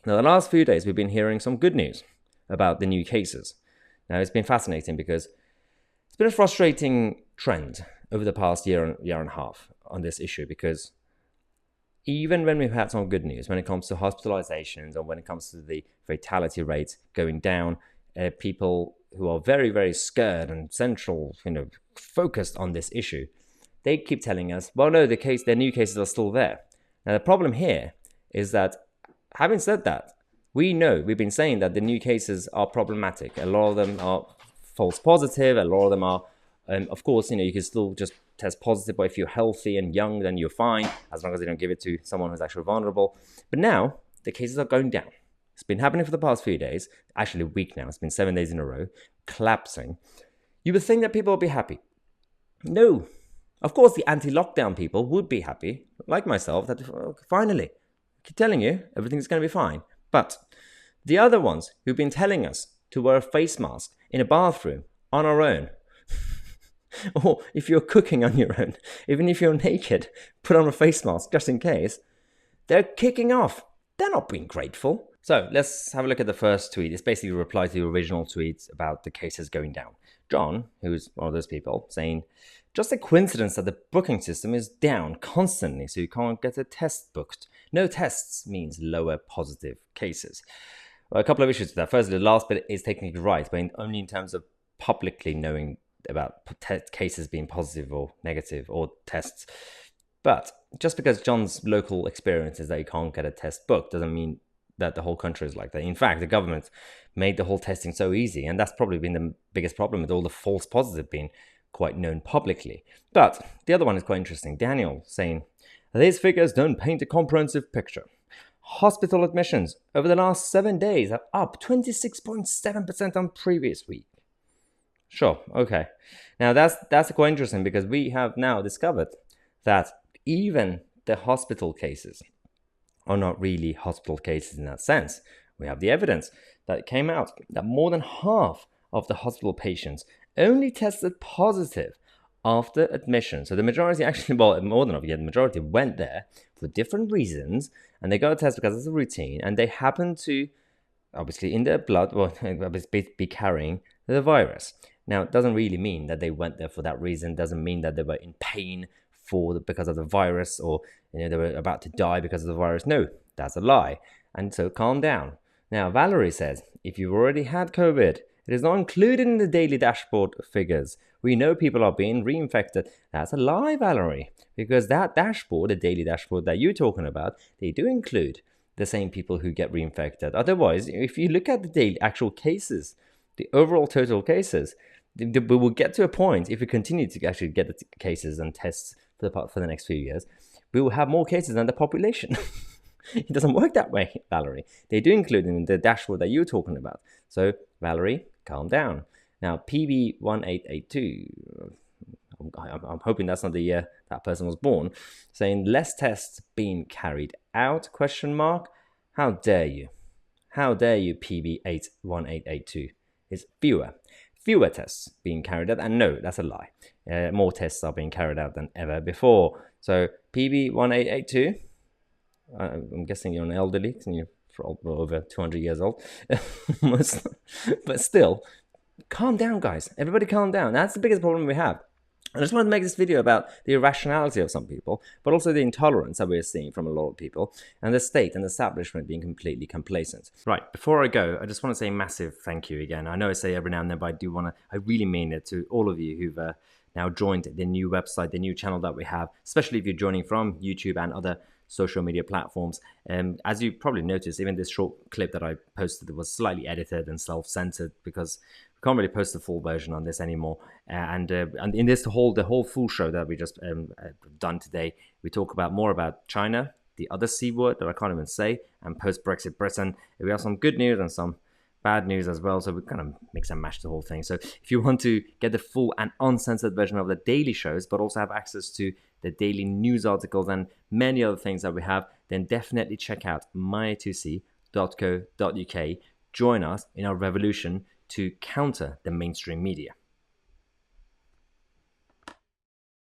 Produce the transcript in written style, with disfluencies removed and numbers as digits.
Now, the last few days, we've been hearing some good news about the new cases. Now, it's been fascinating because it's been a frustrating trend over the past year and a half on this issue, because even when we've had some good news, when it comes to hospitalizations or when it comes to the fatality rates going down, people who are very, very scared and focused on this issue, they keep telling us, well, no, their new cases are still there. Now, the problem here is that, having said that, we've been saying that the new cases are problematic. A lot of them are false positive. A lot of them are, of course, you can still just test positive, but if you're healthy and young, then you're fine, as long as they don't give it to someone who's actually vulnerable. But now, the cases are going down. It's been happening for the past few days, actually a week now. It's been 7 days in a row, collapsing. You would think that people would be happy. No. Of course, the anti-lockdown people would be happy, like myself, that finally, I keep telling you, everything's going to be fine. But the other ones who've been telling us to wear a face mask in a bathroom on our own, or if you're cooking on your own, even if you're naked, put on a face mask just in case, they're kicking off. They're not being grateful. So let's have a look at the first tweet. It's basically a reply to the original tweets about the cases going down. John, who's one of those people, saying, just a coincidence that the booking system is down constantly, so you can't get a test booked. No tests means lower positive cases. Well, a couple of issues with that. Firstly, the last bit is technically right, but only in terms of publicly knowing about cases being positive or negative or tests. But just because John's local experience is that you can't get a test booked doesn't mean that the whole country is like that. In fact, the government made the whole testing so easy, and that's probably been the biggest problem, with all the false positives being quite known publicly. But the other one is quite interesting. Daniel saying, these figures don't paint a comprehensive picture. Hospital admissions over the last 7 days are up 26.7% on previous week. Sure, okay. Now that's quite interesting, because we have now discovered that even the hospital cases are not really hospital cases in that sense. We have the evidence that came out that more than half of the hospital patients only tested positive after admission. So the majority actually, well, more than the majority went there for different reasons, and they got a test because it's a routine, and they happen to, obviously in their blood, be carrying the virus. Now, it doesn't really mean that they went there for that reason. It doesn't mean that they were in pain because of the virus, or they were about to die because of the virus. No, that's a lie. And so calm down. Now, Valerie says, if you've already had COVID, it is not included in the daily dashboard figures. We know people are being reinfected. That's a lie, Valerie, because that dashboard, the daily dashboard that you're talking about, they do include the same people who get reinfected. Otherwise, if you look at the daily actual cases, the overall total cases, we will get to a point, if we continue to actually get the cases and tests for the next few years, we will have more cases than the population. It doesn't work that way, Valerie. They do include in the dashboard that you're talking about. So, Valerie, calm down. Now, PB1882, I'm hoping that's not the year that person was born, saying less tests being carried out, ? How dare you? How dare you, PB1882? It's fewer tests being carried out, and no, that's a lie. More tests are being carried out than ever before. So PB1882, I'm guessing you're an elderly, and you're over 200 years old, but still, calm down, guys. Everybody calm down. That's the biggest problem we have. I just wanted to make this video about the irrationality of some people, but also the intolerance that we're seeing from a lot of people, and the state and the establishment being completely complacent. Right, before I go, I just want to say a massive thank you again. I know I say every now and then, but I really mean it, to all of you who've now joined the new website, the new channel that we have, especially if you're joining from YouTube and other social media platforms. As you probably noticed, even this short clip that I posted was slightly edited and self-censored, because we can't really post the full version on this anymore. And in this the whole full show that we just done today, we talk more about China, the other C word that I can't even say, and post-Brexit Britain. We have some good news and some bad news as well, so we kind of mix and match the whole thing. So if you want to get the full and uncensored version of the daily shows, but also have access to the daily news articles and many other things that we have, then definitely check out mytousi.co.uk. Join us in our revolution to counter the mainstream media.